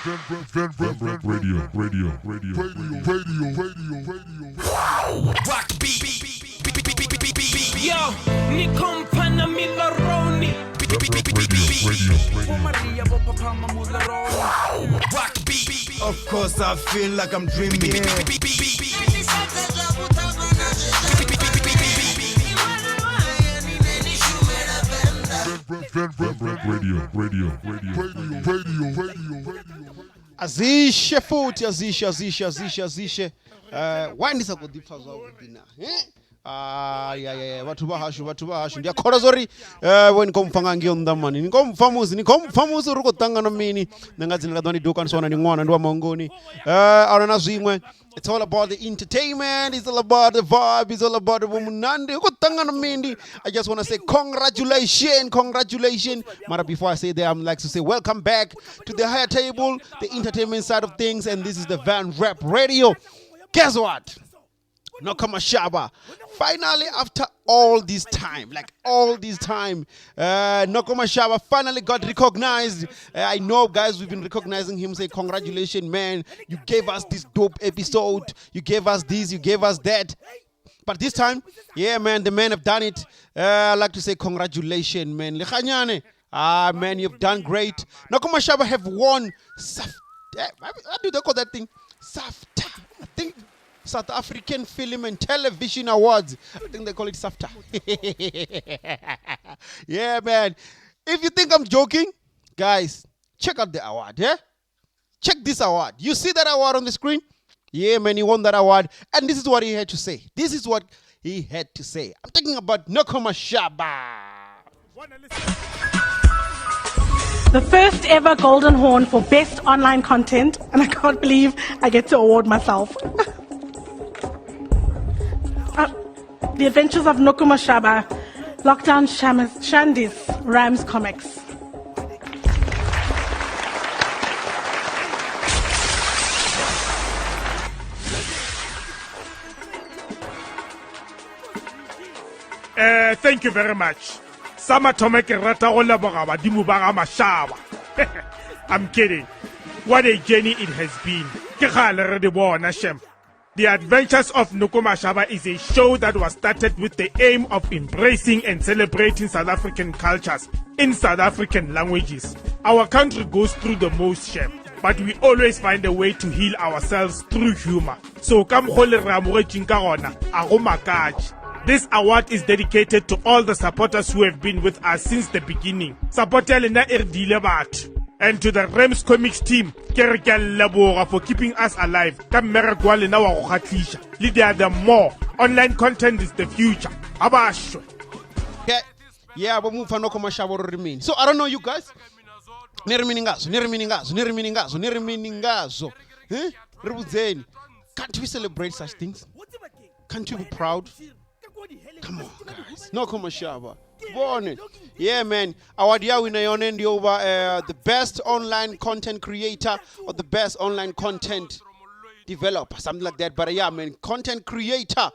Rock the beat. Yo, ni compana Milaroni. Rock the beat. Of course, I feel like I'm dreaming. Azishe futhi azishe wandisa kudipha zwavhuḓi na yeah vhathu vha hashu ndi akhola zori we ni khou mpfa nga ngiyo nnḓa mani ni khou mpfa musi uri khou ṱangana mini na nga dzina ḽa ḓo ni duka ni sona ni ṅwana ndi wa mangoni ahuna na zwiṅwe. It's all about the entertainment, it's all about the vibe, it's all about the womunandi. I just want to say congratulations. Mara, before I say that, I'm like to say welcome back to the higher table, the entertainment side of things, and this is the Van Rap Radio. Guess what? Noko Mashaba. Finally, after all this time, Noko Mashaba finally got recognized. I know, guys, we've been recognizing him. Say, congratulations, man. You gave us this dope episode. You gave us this, you gave us that. But this time, yeah, man, the men have done it. I'd like to say congratulations, man. Man, you've done great. Noko Mashaba have won how do they call that thing? SAFTA. I think South African Film and Television Awards. I think they call it SAFTA. Yeah, man. If you think I'm joking, guys, check out the award, yeah? Check this award. You see that award on the screen? Yeah, man, he won that award. And this is what he had to say. I'm talking about Noko Mashaba. The first ever Golden Horn for Best Online Content, and I can't believe I get to award myself. The Adventures of Noko Mashaba, Lockdown Shandis, Rams Comics. Thank you very much. Sama Tomeke Rataola Bagaba Dimubaga Mashaba. I'm kidding. What a journey it has been. The Adventures of Noko Mashaba is a show that was started with the aim of embracing and celebrating South African cultures in South African languages. Our country goes through the most shame, but we always find a way to heal ourselves through humor. So come This award is dedicated to all the supporters who have been with us since the beginning. And to the Rams Comics team, for keeping us alive. The more online content is the future. Yeah, but move for Noko Mashaba remain. So I don't know you guys. Niriminingazo. Can't we celebrate such things? Can't you be proud? Come on, guys. Noko Mashaba. Born it. Yeah, man. Award ya winner over the best online content creator or the best online content developer, something like that. But yeah, man, content creator.